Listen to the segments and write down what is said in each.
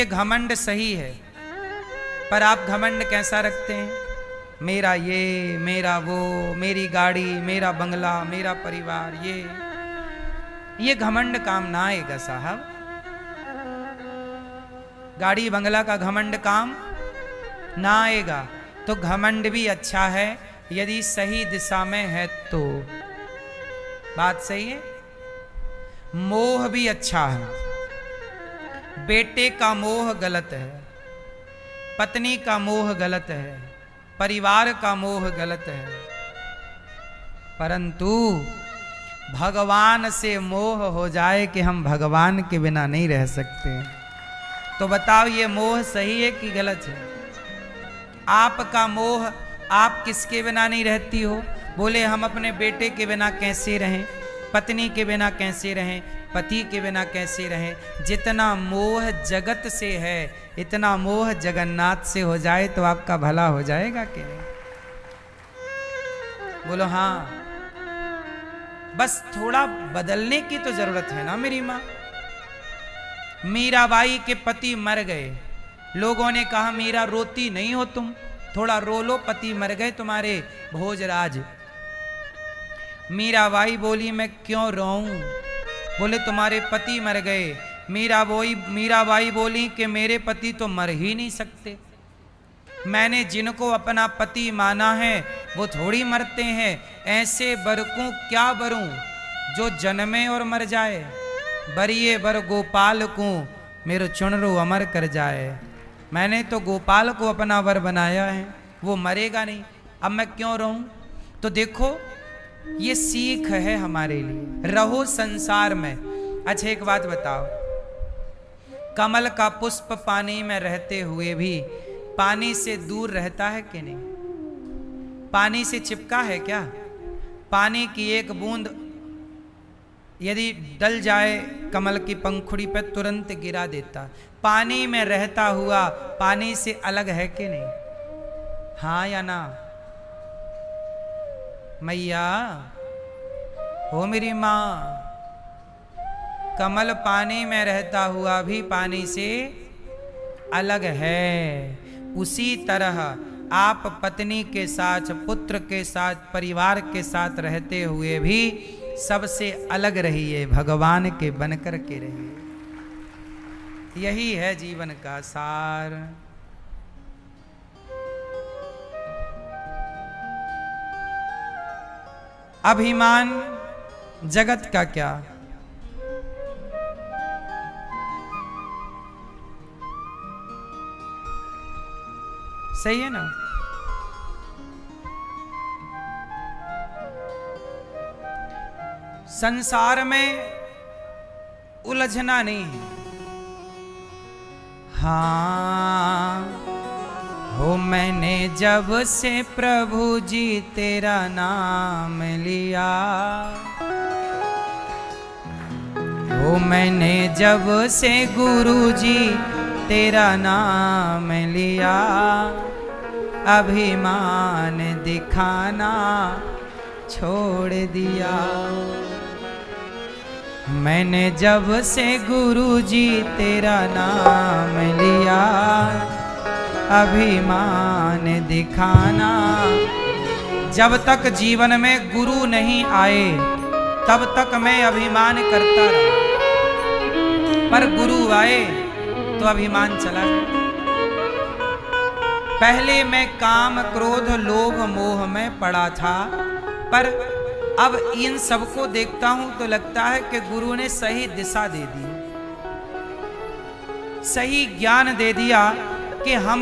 घमंड सही है, पर आप घमंड कैसा रखते हैं? मेरा ये, मेरा वो, मेरी गाड़ी, मेरा बंगला, मेरा परिवार, ये घमंड काम ना आएगा साहब। गाड़ी बंगला का घमंड काम ना आएगा। तो घमंड भी अच्छा है यदि सही दिशा में है तो। बात सही है। मोह भी अच्छा है। बेटे का मोह गलत है, पत्नी का मोह गलत है, परिवार का मोह गलत है, परंतु भगवान से मोह हो जाए कि हम भगवान के बिना नहीं रह सकते, तो बताओ ये मोह सही है कि गलत है? आपका मोह, आप किसके बिना नहीं रहती हो? बोले हम अपने बेटे के बिना कैसे रहें, पत्नी के बिना कैसे रहें, पति के बिना कैसे रहें? जितना मोह जगत से है इतना मोह जगन्नाथ से हो जाए तो आपका भला हो जाएगा कि नहीं? बोलो हाँ। बस थोड़ा बदलने की तो जरूरत है ना मेरी माँ। मीराबाई के पति मर गए, लोगों ने कहा मीरा रोती नहीं हो तुम, थोड़ा रो लो, पति मर गए तुम्हारे भोजराज। मीराबाई बोली मैं क्यों रोऊं? बोले तुम्हारे पति मर गए। मीराबाई बोली कि मेरे पति तो मर ही नहीं सकते, मैंने जिनको अपना पति माना है वो थोड़ी मरते हैं। ऐसे बर को क्या बरूं जो जन्मे और मर जाए, बरिए बर गोपाल को मेरो चुनरो अमर कर जाए। मैंने तो गोपाल को अपना वर बनाया है, वो मरेगा नहीं, अब मैं क्यों रहूं? तो देखो ये सीख है हमारे लिए, रहो संसार में। अच्छा एक बात बताओ, कमल का पुष्प पानी में रहते हुए भी पानी से दूर रहता है कि नहीं? पानी से चिपका है क्या? पानी की एक बूंद यदि डल जाए कमल की पंखुड़ी पर तुरंत गिरा देता। पानी में रहता हुआ पानी से अलग है कि नहीं? हाँ या ना? मैया हो मेरी माँ, कमल पानी में रहता हुआ भी पानी से अलग है। उसी तरह आप पत्नी के साथ, पुत्र के साथ, परिवार के साथ रहते हुए भी सबसे अलग रहिए, भगवान के बनकर के रहिए। यही है जीवन का सार। अभिमान जगत का क्या? सही है ना? संसार में उलझना नहीं है। हाँ हो मैंने जब से प्रभु जी तेरा नाम लिया, हो मैंने जब से गुरु जी तेरा नाम लिया, अभिमान दिखाना छोड़ दिया। मैंने जब से गुरु जी तेरा नाम लिया, अभिमान दिखाना। जब तक जीवन में गुरु नहीं आए तब तक मैं अभिमान करता रहा, पर गुरु आए तो अभिमान चला गया। पहले मैं काम, क्रोध, लोभ, मोह में पड़ा था, पर अब इन सबको देखता हूं तो लगता है कि गुरु ने सही दिशा दे दी, सही ज्ञान दे दिया कि हम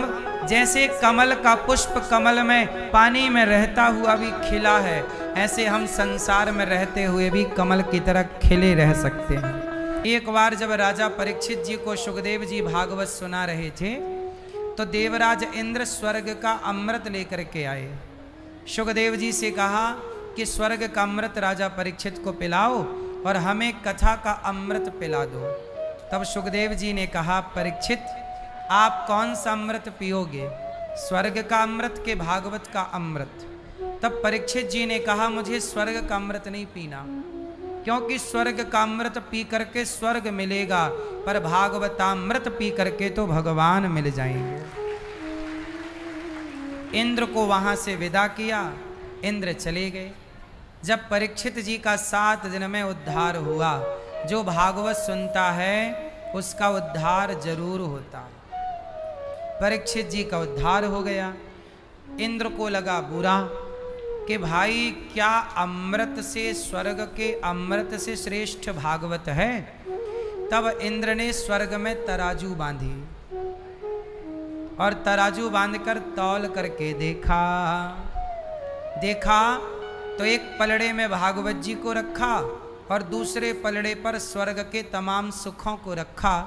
जैसे कमल का पुष्प कमल में पानी में रहता हुआ भी खिला है, ऐसे हम संसार में रहते हुए भी कमल की तरह खिले रह सकते हैं। एक बार जब राजा परीक्षित जी को सुखदेव जी भागवत सुना रहे थे तो देवराज इंद्र स्वर्ग का अमृत लेकर के आए। सुखदेव जी से कहा कि स्वर्ग का अमृत राजा परीक्षित को पिलाओ और हमें कथा का अमृत पिला दो। तब सुखदेव जी ने कहा परीक्षित आप कौन सा अमृत पियोगे, स्वर्ग का अमृत के भागवत का अमृत? तब परीक्षित जी ने कहा मुझे स्वर्ग का अमृत नहीं पीना, क्योंकि स्वर्ग का अमृत पी करके स्वर्ग मिलेगा, पर भागवतामृत पी करके तो भगवान मिल जाएंगे। इंद्र को वहां से विदा किया, इंद्र चले गए। जब परीक्षित जी का 7 दिन में उद्धार हुआ, जो भागवत सुनता है उसका उद्धार जरूर होता है। परीक्षित जी का उद्धार हो गया। इंद्र को लगा बुरा कि भाई क्या अमृत से, स्वर्ग के अमृत से श्रेष्ठ भागवत है। तब इंद्र ने स्वर्ग में तराजू बांधी और तराजू बांधकर तौल करके देखा तो एक पलड़े में भागवत जी को रखा और दूसरे पलड़े पर स्वर्ग के तमाम सुखों को रखा,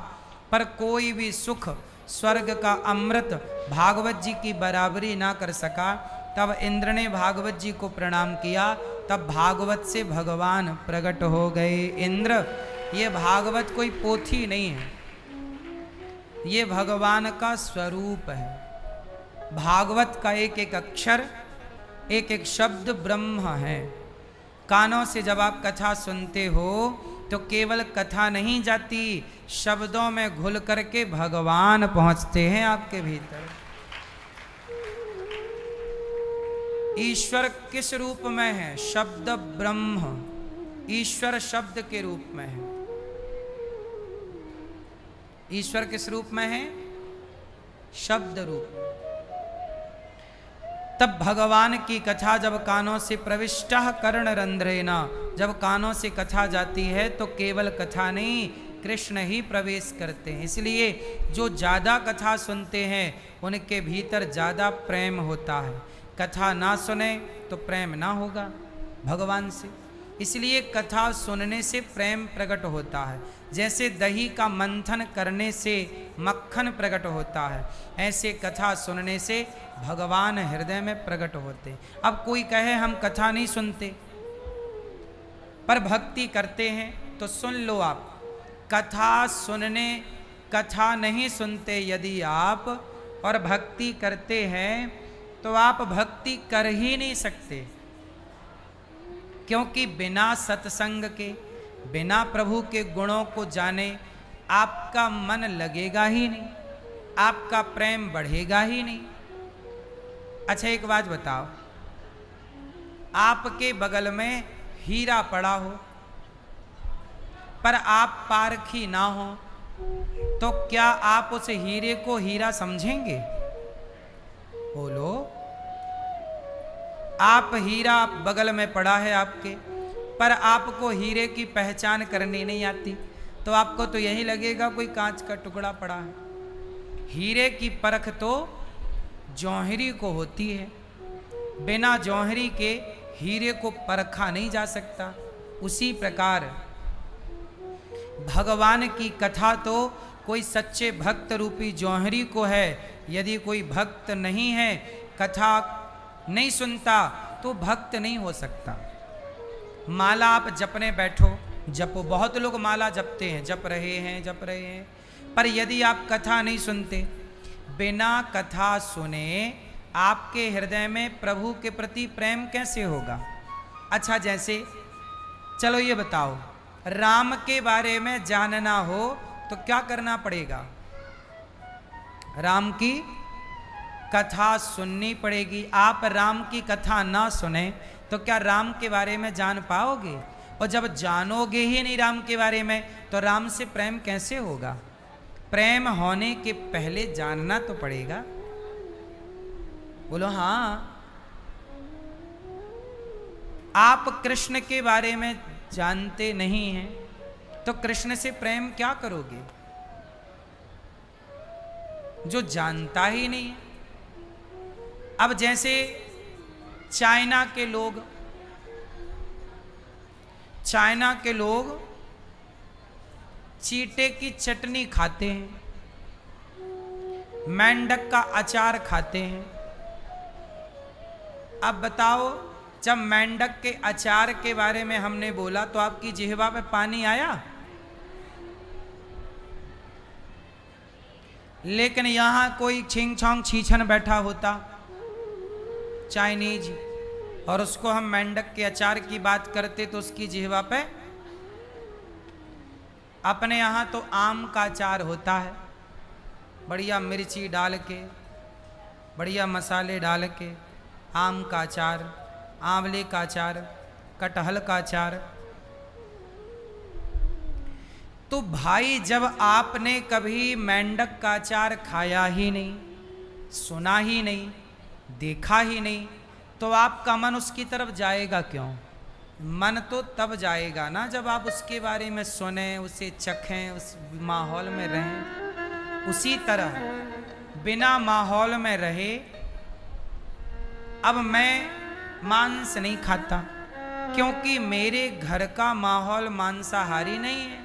पर कोई भी सुख स्वर्ग का अमृत भागवत जी की बराबरी ना कर सका। तब इंद्र ने भागवत जी को प्रणाम किया, तब भागवत से भगवान प्रकट हो गए। इंद्र, ये भागवत कोई पोथी नहीं है, ये भगवान का स्वरूप है। भागवत का एक एक अक्षर, एक एक शब्द ब्रह्म है। कानों से जब आप कथा सुनते हो तो केवल कथा नहीं जाती, शब्दों में घुल करके भगवान पहुंचते हैं आपके भीतर। ईश्वर किस रूप में है? शब्द ब्रह्म, ईश्वर शब्द के रूप में है। ईश्वर किस रूप में है? शब्द रूप में। तब भगवान की कथा जब कानों से प्रविष्टः कर्णरंध्रेण, जब कानों से कथा जाती है तो केवल कथा नहीं, कृष्ण ही प्रवेश करते हैं। इसलिए जो ज़्यादा कथा सुनते हैं उनके भीतर ज़्यादा प्रेम होता है। कथा ना सुने तो प्रेम ना होगा भगवान से। इसलिए कथा सुनने से प्रेम प्रकट होता है। जैसे दही का मंथन करने से मक्खन प्रकट होता है, ऐसे कथा सुनने से भगवान हृदय में प्रकट होते। अब कोई कहे हम कथा नहीं सुनते पर भक्ति करते हैं, तो सुन लो आप, कथा नहीं सुनते यदि आप और भक्ति करते हैं तो आप भक्ति कर ही नहीं सकते। क्योंकि बिना सत्संग के, बिना प्रभु के गुणों को जाने आपका मन लगेगा ही नहीं, आपका प्रेम बढ़ेगा ही नहीं। अच्छा एक बात बताओ, आपके बगल में हीरा पड़ा हो पर आप पारखी ना हो, तो क्या आप उस हीरे को हीरा समझेंगे? बोलो। आप हीरा बगल में पड़ा है आपके, पर आपको हीरे की पहचान करनी नहीं आती, तो आपको तो यही लगेगा कोई कांच का टुकड़ा पड़ा है। हीरे की परख तो जौहरी को होती है, बिना जौहरी के हीरे को परखा नहीं जा सकता। उसी प्रकार भगवान की कथा तो कोई सच्चे भक्त रूपी जौहरी को है। यदि कोई भक्त नहीं है, कथा नहीं सुनता, तो भक्त नहीं हो सकता। माला आप जपने बैठो, जपो, बहुत लोग माला जपते हैं, जप रहे हैं, पर यदि आप कथा नहीं सुनते, बिना कथा सुने आपके हृदय में प्रभु के प्रति प्रेम कैसे होगा? अच्छा जैसे चलो ये बताओ, राम के बारे में जानना हो तो क्या करना पड़ेगा? राम की कथा सुननी पड़ेगी। आप राम की कथा ना सुने तो क्या राम के बारे में जान पाओगे? और जब जानोगे ही नहीं राम के बारे में, तो राम से प्रेम कैसे होगा? प्रेम होने के पहले जानना तो पड़ेगा। बोलो हाँ। आप कृष्ण के बारे में जानते नहीं हैं तो कृष्ण से प्रेम क्या करोगे? जो जानता ही नहीं है। अब जैसे चाइना के लोग चीटे की चटनी खाते हैं, मेंढक का अचार खाते हैं। अब बताओ, जब मेंढक के अचार के बारे में हमने बोला तो आपकी जिह्वा पे पानी आया? लेकिन यहां कोई छिंग छोंग छीछन बैठा होता चाइनीज, और उसको हम मेंढक के अचार की बात करते तो उसकी जिह्वा पे अपने यहाँ तो आम का अचार होता है, बढ़िया मिर्ची डाल के, बढ़िया मसाले डाल के आम का अचार, आंवले का अचार, कटहल का अचार। तो भाई जब आपने कभी मेंढक का अचार खाया ही नहीं, सुना ही नहीं, देखा ही नहीं, तो आपका मन उसकी तरफ जाएगा क्यों? मन तो तब जाएगा ना जब आप उसके बारे में सुने, उसे चखें, उस माहौल में रहें। उसी तरह बिना माहौल में रहे, अब मैं मांस नहीं खाता क्योंकि मेरे घर का माहौल मांसाहारी नहीं है।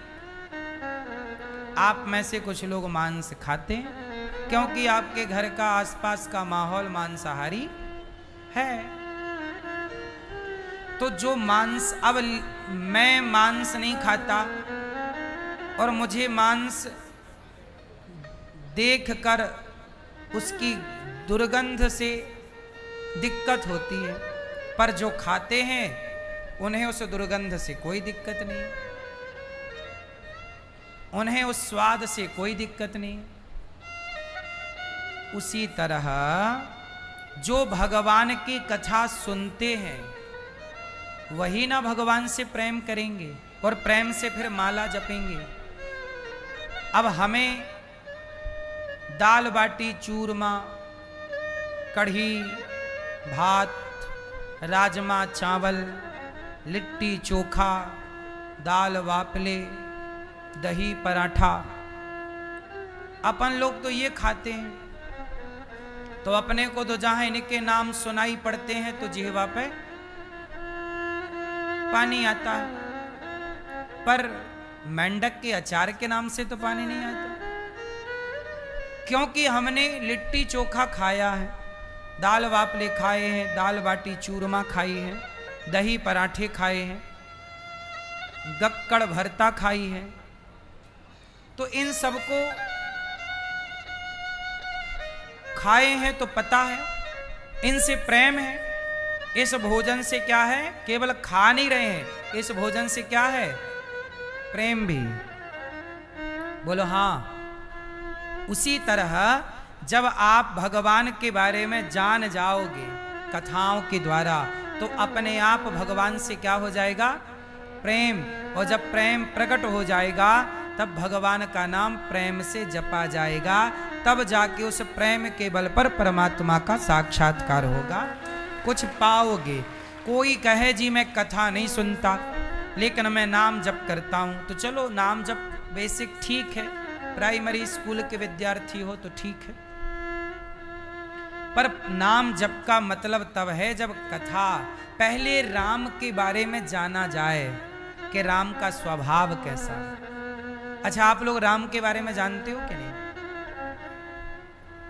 आप में से कुछ लोग मांस खाते हैं क्योंकि आपके घर का आसपास का माहौल मांसाहारी है। तो जो मांस, अब मैं मांस नहीं खाता और मुझे मांस देखकर उसकी दुर्गंध से दिक्कत होती है, पर जो खाते हैं उन्हें उस दुर्गंध से कोई दिक्कत नहीं, उन्हें उस स्वाद से कोई दिक्कत नहीं। उसी तरह जो भगवान की कथा सुनते हैं वही ना भगवान से प्रेम करेंगे और प्रेम से फिर माला जपेंगे। अब हमें दाल बाटी चूरमा, कढ़ी भात, राजमा चावल, लिट्टी चोखा, दाल वापले, दही पराठा, अपन लोग तो ये खाते हैं। तो अपने को तो जहां इनके नाम सुनाई पड़ते हैं तो जिह्वा पे पानी आता है, पर मेंढक के अचार के नाम से तो पानी नहीं आता, क्योंकि हमने लिट्टी चोखा खाया है, दाल वापले खाए हैं, दाल बाटी चूरमा खाई है, दही पराठे खाए हैं, गक्कड़ भरता खाई है। तो इन सबको खाए हैं तो पता है, इनसे प्रेम है। इस भोजन से क्या है, केवल खा नहीं रहे हैं, इस भोजन से क्या है, प्रेम भी। बोलो हाँ। उसी तरह जब आप भगवान के बारे में जान जाओगे कथाओं के द्वारा, तो अपने आप भगवान से क्या हो जाएगा, प्रेम। और जब प्रेम प्रकट हो जाएगा तब भगवान का नाम प्रेम से जपा जाएगा, तब जाके उस प्रेम के बल पर परमात्मा का साक्षात्कार होगा, कुछ पाओगे। कोई कहे जी मैं कथा नहीं सुनता लेकिन मैं नाम जप करता हूं, तो चलो नाम जप बेसिक ठीक है, प्राइमरी स्कूल के विद्यार्थी हो तो ठीक है, पर नाम जप का मतलब तब है जब कथा, पहले राम के बारे में जाना जाए कि राम का स्वभाव कैसा है। अच्छा, आप लोग राम के बारे में जानते हो कि नहीं?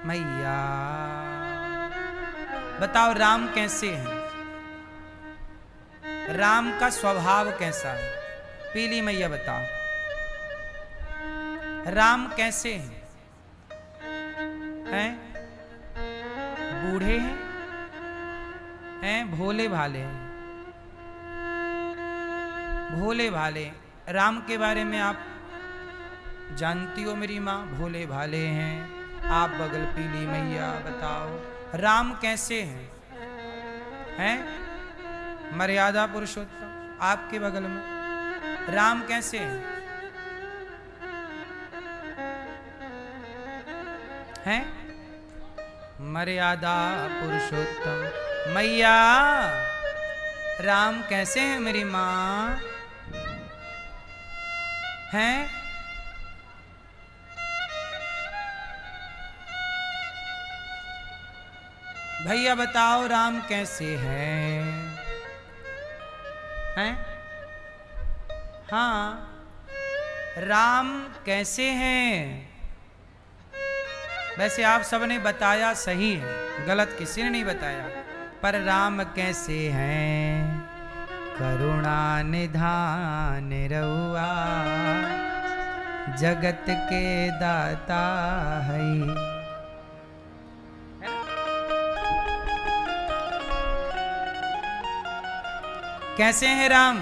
मैया बताओ राम कैसे हैं, राम का स्वभाव कैसा है? पीली मैया बताओ राम कैसे हैं? हैं बूढ़े हैं, हैं भोले भाले हैं, भोले भाले। राम के बारे में आप जानती हो मेरी माँ, भोले भाले हैं। आप बगल पीली मैया बताओ राम कैसे हैं? हैं मर्यादा पुरुषोत्तम आपके बगल में राम कैसे हैं? हैं मर्यादा पुरुषोत्तम मैया, राम कैसे हैं मेरी माँ? हैं भैया बताओ राम कैसे हैं? हैं हाँ राम कैसे हैं? वैसे आप सबने बताया सही है, गलत किसी ने नहीं बताया, पर राम कैसे हैं? करुणा निधान रहुआ जगत के दाता है। कैसे हैं राम?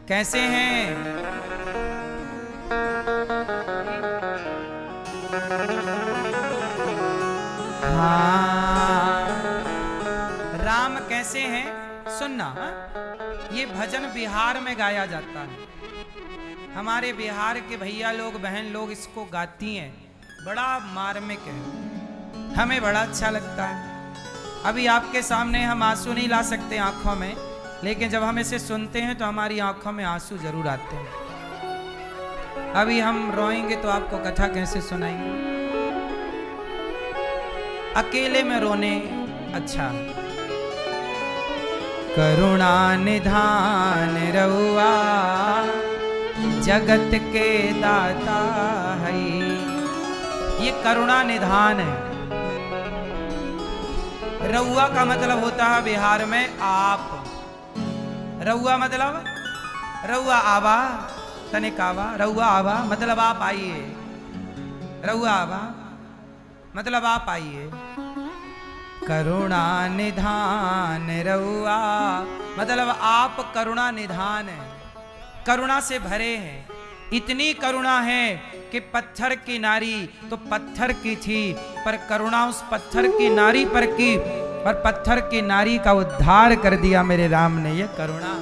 कैसे हैं? हाँ, राम कैसे हैं? सुनना, ये भजन बिहार में गाया जाता है। हमारे बिहार के भैया लोग बहन लोग इसको गाती हैं, बड़ा मार्मिक है, हमें बड़ा अच्छा लगता है। अभी आपके सामने हम आंसू नहीं ला सकते आंखों में, लेकिन जब हम इसे सुनते हैं तो हमारी आंखों में आंसू जरूर आते हैं। अभी हम रोएंगे तो आपको कथा कैसे सुनाएंगे? अकेले में रोने अच्छा। करुणा निधान रउआ जगत के दाता है। ये करुणा निधान है। रउआ का मतलब होता है बिहार में आप। रउआ मतलब रउआ आवा, तनिक आवा, रउआ आवा मतलब आप आइए। रउआ आवा मतलब आप आइए। करुणा निधान रउआ मतलब आप करुणा निधान है, करुणा से भरे हैं। इतनी करुणा है कि पत्थर की नारी तो पत्थर की थी, पर करुणा उस पत्थर की नारी पर की, पर पत्थर की नारी का उद्धार कर दिया मेरे राम ने। ये करुणा।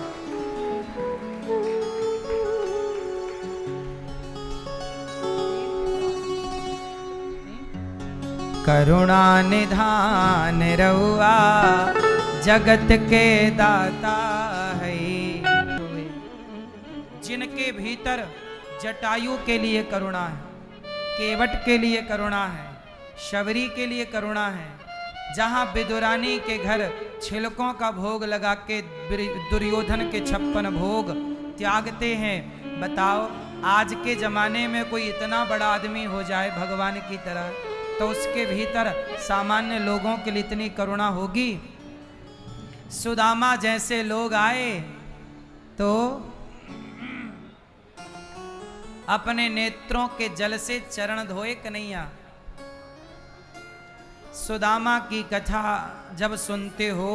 करुणा निधान रउआ जगत के दाता है। जिनके भीतर जटायु के लिए करुणा है, केवट के लिए करुणा है, शबरी के लिए करुणा है, जहां विदुरानी के घर छिलकों का भोग लगा के दुर्योधन के 56 भोग त्यागते हैं। बताओ, आज के जमाने में कोई इतना बड़ा आदमी हो जाए भगवान की तरह, तो उसके भीतर सामान्य लोगों के लिए इतनी करुणा होगी? सुदामा जैसे लोग आए तो अपने नेत्रों के जल से चरण धोए कन्हैया। सुदामा की कथा जब सुनते हो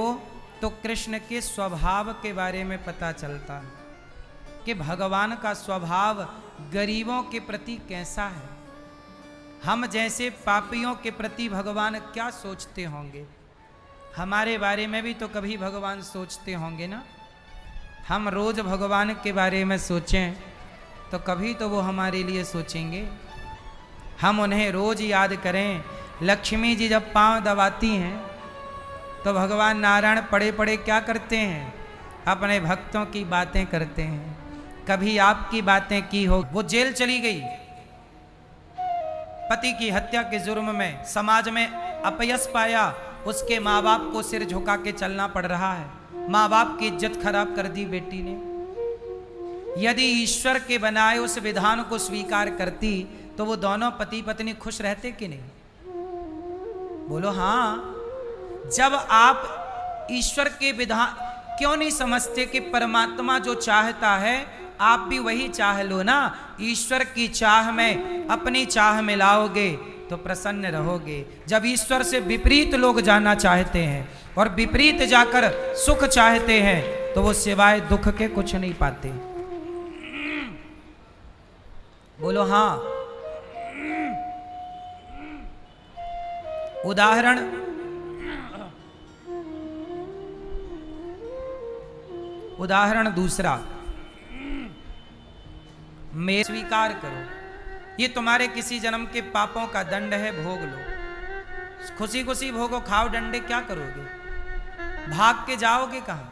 तो कृष्ण के स्वभाव के बारे में पता चलता है कि भगवान का स्वभाव गरीबों के प्रति कैसा है। हम जैसे पापियों के प्रति भगवान क्या सोचते होंगे? हमारे बारे में भी तो कभी भगवान सोचते होंगे ना। हम रोज भगवान के बारे में सोचें तो कभी तो वो हमारे लिए सोचेंगे। हम उन्हें रोज याद करें। लक्ष्मी जी जब पांव दबाती हैं तो भगवान नारायण पड़े पड़े क्या करते हैं? अपने भक्तों की बातें करते हैं। कभी आपकी बातें की हो? वो जेल चली गई पति की हत्या के जुर्म में, समाज में अपयश पाया, उसके माँ बाप को सिर झुका के चलना पड़ रहा है। माँ बाप की इज्जत खराब कर दी बेटी ने। यदि ईश्वर के बनाए उस विधान को स्वीकार करती तो वो दोनों पति पत्नी खुश रहते कि नहीं? बोलो हाँ। जब आप ईश्वर के विधान क्यों नहीं समझते कि परमात्मा जो चाहता है आप भी वही चाह लो ना। ईश्वर की चाह में अपनी चाह मिलाओगे तो प्रसन्न रहोगे। जब ईश्वर से विपरीत लोग जाना चाहते हैं और विपरीत जाकर सुख चाहते हैं तो वो सिवाय दुख के कुछ नहीं पाते। बोलो हाँ। उदाहरण दूसरा, मैं स्वीकार करो ये तुम्हारे किसी जन्म के पापों का दंड है, भोग लो। खुशी खुशी भोगो, खाओ डंडे, क्या करोगे? भाग के जाओगे कहां?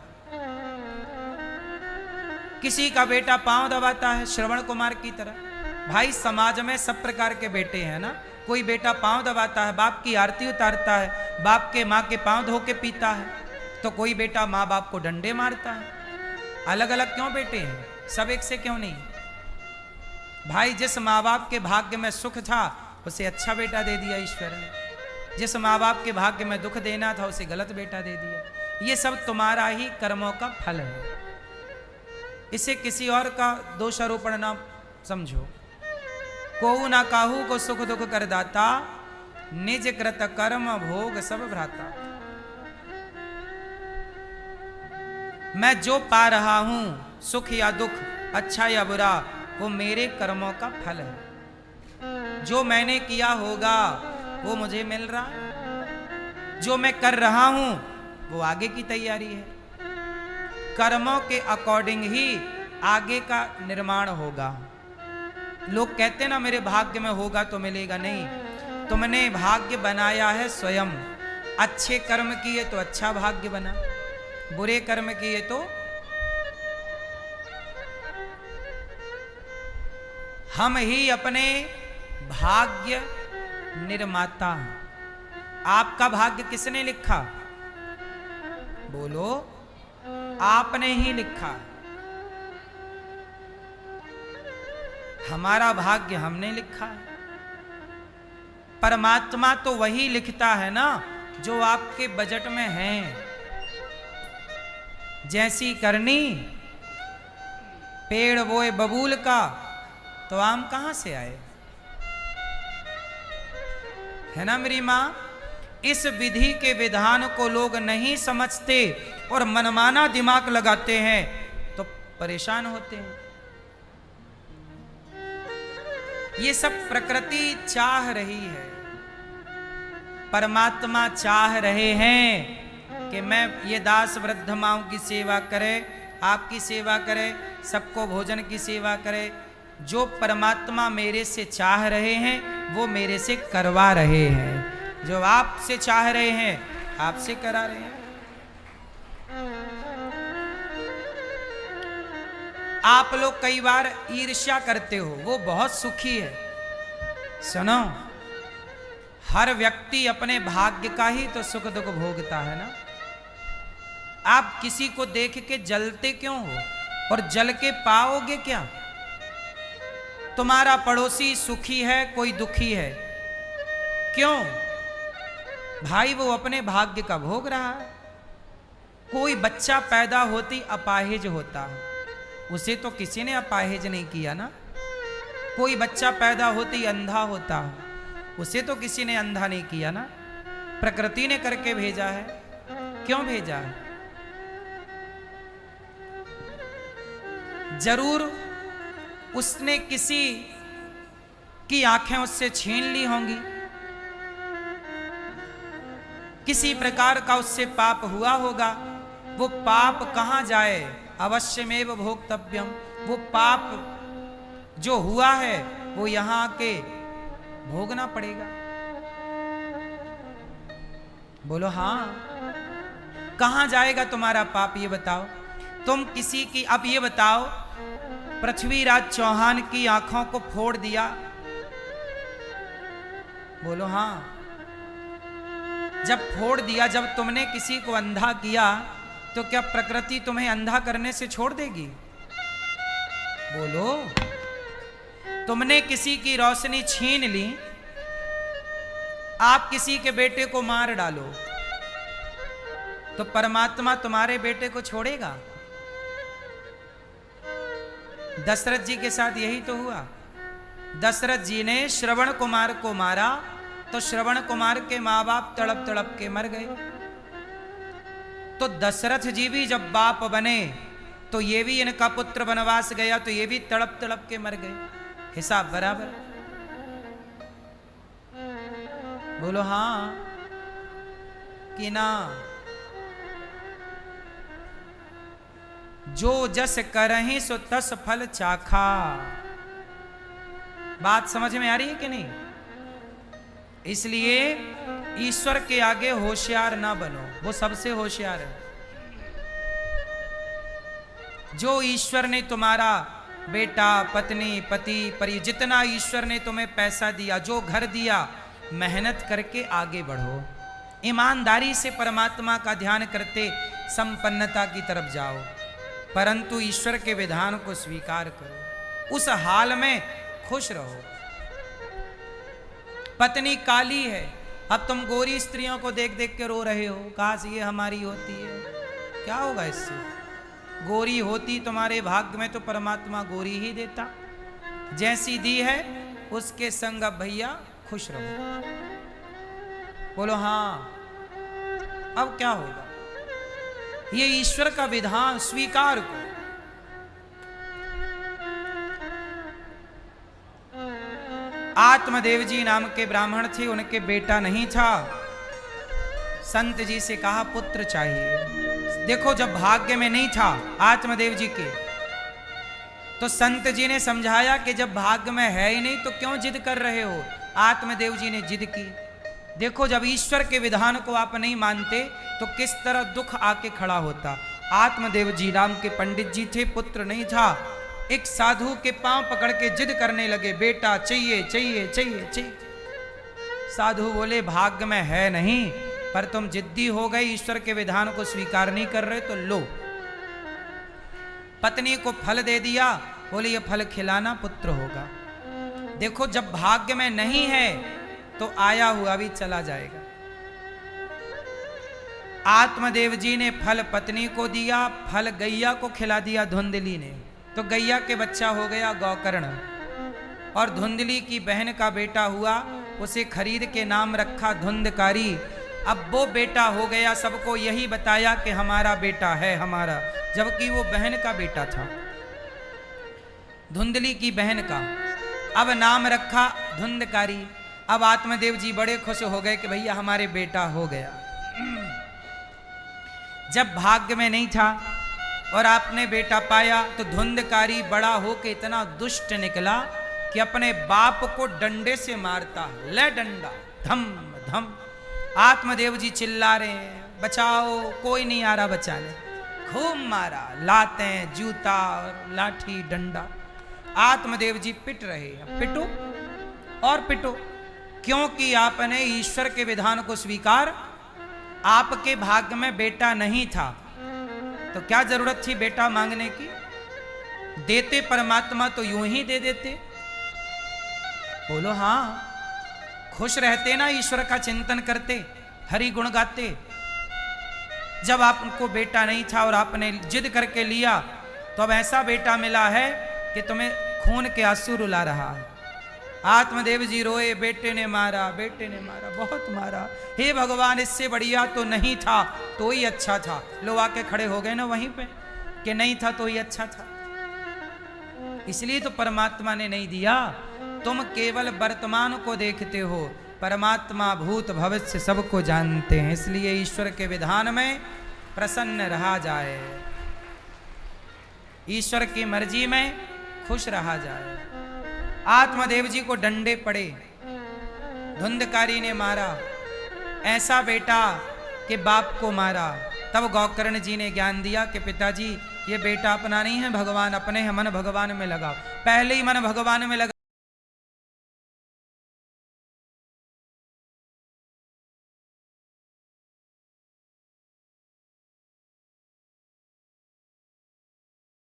किसी का बेटा पांव दबाता है श्रवण कुमार की तरह। भाई समाज में सब प्रकार के बेटे हैं ना। कोई बेटा पांव दबाता है, बाप की आरती उतारता है, बाप के माँ के पांव धो के पीता है, तो कोई बेटा माँ बाप को डंडे मारता है। अलग अलग क्यों बेटे हैं? सब एक से क्यों नहीं? भाई जिस माँ बाप के भाग्य में सुख था उसे अच्छा बेटा दे दिया ईश्वर ने। जिस माँ बाप के भाग्य में दुख देना था उसे गलत बेटा दे दिया। ये सब तुम्हारा ही कर्मों का फल है। इसे किसी और का दोषारोपण ना समझो। को ना काहू को सुख दुख कर दाता, निज कृत कर्म भोग सब भ्राता। मैं जो पा रहा हूं सुख या दुख, अच्छा या बुरा, वो मेरे कर्मों का फल है। जो मैंने किया होगा वो मुझे मिल रहा है, जो मैं कर रहा हूं वो आगे की तैयारी है। कर्मों के अकॉर्डिंग ही आगे का निर्माण होगा। लोग कहते ना मेरे भाग्य में होगा तो मिलेगा, नहीं, तुमने भाग्य बनाया है स्वयं। अच्छे कर्म किए तो अच्छा भाग्य बना, बुरे कर्म किए तो हम ही अपने भाग्य निर्माता हैं। आपका भाग्य किसने लिखा? बोलो, आपने ही लिखा। हमारा भाग्य हमने लिखा है। परमात्मा तो वही लिखता है ना जो आपके बजट में है। जैसी करनी पेड़ बोए बबूल का, तो आम कहां से आए? है ना मेरी मां? इस विधि के विधान को लोग नहीं समझते और मनमाना दिमाग लगाते हैं तो परेशान होते हैं। ये सब प्रकृति चाह रही है, परमात्मा चाह रहे हैं कि मैं ये दास वृद्ध माओं की सेवा करे, आपकी सेवा करे, सबको भोजन की सेवा करे। जो परमात्मा मेरे से चाह रहे हैं वो मेरे से करवा रहे हैं, जो आपसे चाह रहे हैं आपसे करा रहे हैं। आप लोग कई बार ईर्ष्या करते हो, वो बहुत सुखी है। सुनो, हर व्यक्ति अपने भाग्य का ही तो सुख दुख भोगता है ना। आप किसी को देख के जलते क्यों हो और जल के पाओगे क्या? तुम्हारा पड़ोसी सुखी है, कोई दुखी है, क्यों? भाई वो अपने भाग्य का भोग रहा है। कोई बच्चा पैदा होती अपाहिज होता है, उसे तो किसी ने अपाहिज नहीं किया ना। कोई बच्चा पैदा होती अंधा होता है, उसे तो किसी ने अंधा नहीं किया ना। प्रकृति ने करके भेजा है। क्यों भेजा है? जरूर उसने किसी की आंखें उससे छीन ली होंगी, किसी प्रकार का उससे पाप हुआ होगा। वो पाप कहां जाए? अवश्यमेव भोक्तव्यम। वो पाप जो हुआ है वो यहां आके भोगना पड़ेगा। बोलो हाँ। कहां जाएगा तुम्हारा पाप, ये बताओ। तुम किसी की, अब ये बताओ, पृथ्वीराज चौहान की आंखों को फोड़ दिया, बोलो हाँ। जब फोड़ दिया, जब तुमने किसी को अंधा किया, तो क्या प्रकृति तुम्हें अंधा करने से छोड़ देगी? बोलो। तुमने किसी की रोशनी छीन ली, आप किसी के बेटे को मार डालो, तो परमात्मा तुम्हारे बेटे को छोड़ेगा? दशरथ जी के साथ यही तो हुआ। दशरथ जी ने श्रवण कुमार को मारा तो श्रवण कुमार के मां बाप तड़प तड़प के मर गए। तो दशरथ जी भी जब बाप बने तो ये भी, इनका पुत्र वनवास गया तो ये भी तड़प तड़प के मर गए। हिसाब बराबर। बोलो हाँ कि ना? जो जस करहि सो तस फल चाखा। बात समझ में आ रही है कि नहीं? इसलिए ईश्वर के आगे होशियार ना बनो, वो सबसे होशियार है। जो ईश्वर ने तुम्हारा बेटा, पत्नी, पति, परि, जितना ईश्वर ने तुम्हें पैसा दिया, जो घर दिया, मेहनत करके आगे बढ़ो। ईमानदारी से परमात्मा का ध्यान करते संपन्नता की तरफ जाओ, परंतु ईश्वर के विधान को स्वीकार करो। उस हाल में खुश रहो। पत्नी काली है, अब तुम गोरी स्त्रियों को देख देख के रो रहे हो, काश ये हमारी होती है। क्या होगा इससे? गोरी होती तुम्हारे भाग्य में तो परमात्मा गोरी ही देता। जैसी दी है उसके संग अब भैया खुश रहो। बोलो हाँ। अब क्या होगा? ये ईश्वर का विधान स्वीकार करो। आत्मदेव जी नाम के ब्राह्मण थे, उनके बेटा नहीं था। संत जी से कहा पुत्र चाहिए। देखो जब भाग्य में नहीं था आत्मदेव जी के, तो संत जी ने समझाया कि जब भाग्य में है ही नहीं तो क्यों जिद कर रहे हो। आत्मदेव जी ने जिद की। देखो जब ईश्वर के विधान को आप नहीं मानते तो किस तरह दुख आके खड़ा होता। आत्मदेव जी नाम के पंडित जी थे, पुत्र नहीं था। एक साधु के पांव पकड़ के जिद करने लगे, बेटा चाहिए चाहिए चाहिए चाहिए। साधु बोले भाग्य में है नहीं, पर तुम जिद्दी हो गए, ईश्वर के विधान को स्वीकार नहीं कर रहे, तो लो। पत्नी को फल दे दिया, बोले ये फल खिलाना, पुत्र होगा। देखो जब भाग्य में नहीं है तो आया हुआ भी चला जाएगा। आत्मदेव जी ने फल पत्नी को दिया, फल गैया को खिला दिया धुंधली ने, तो गैया के बच्चा हो गया गौकर्ण। और धुंधली की बहन का बेटा हुआ, उसे खरीद के नाम रखा धुंधकारी। अब वो बेटा हो गया, सबको यही बताया कि हमारा बेटा है हमारा, जबकि वो बहन का बेटा था, धुंधली की बहन का। अब नाम रखा धुंधकारी। अब आत्मदेव जी बड़े खुश हो गए कि भैया हमारे बेटा हो गया। जब भाग्य में नहीं था और आपने बेटा पाया, तो धुंधकारी बड़ा होके इतना दुष्ट निकला कि अपने बाप को डंडे से मारता, ले डंडा, धम धम। आत्मदेव जी चिल्ला रहे हैं, बचाओ, कोई नहीं आ रहा बचाने। खूब मारा, लातें, जूता और लाठी डंडा। आत्मदेव जी पिट रहे हैं, पिटो और पिटो, क्योंकि आपने ईश्वर के विधान को स्वीकार। आपके भाग्य में बेटा नहीं था तो क्या जरूरत थी बेटा मांगने की। देते परमात्मा तो यूं ही दे देते। बोलो हाँ, खुश रहते ना, ईश्वर का चिंतन करते, हरि गुण गाते। जब आपको बेटा नहीं था और आपने जिद करके लिया, तो अब ऐसा बेटा मिला है कि तुम्हें खून के आंसू रुला रहा है। आत्मदेव जी रोए, बेटे ने मारा, बेटे ने मारा, बहुत मारा। हे भगवान, इससे बढ़िया तो नहीं था तो ही अच्छा था। लोग आके खड़े हो गए ना वहीं पे कि नहीं था तो ही अच्छा था। इसलिए तो परमात्मा ने नहीं दिया। तुम केवल वर्तमान को देखते हो, परमात्मा भूत भविष्य सबको जानते हैं। इसलिए ईश्वर के विधान में प्रसन्न रहा जाए, ईश्वर की मर्जी में खुश रहा जाए। आत्मदेव जी को डंडे पड़े, धुंधकारी ने मारा, ऐसा बेटा कि बाप को मारा। तब गौकर्ण जी ने ज्ञान दिया कि पिताजी ये बेटा अपना नहीं है, भगवान अपने है, मन भगवान में लगाओ। पहले ही मन भगवान में लगा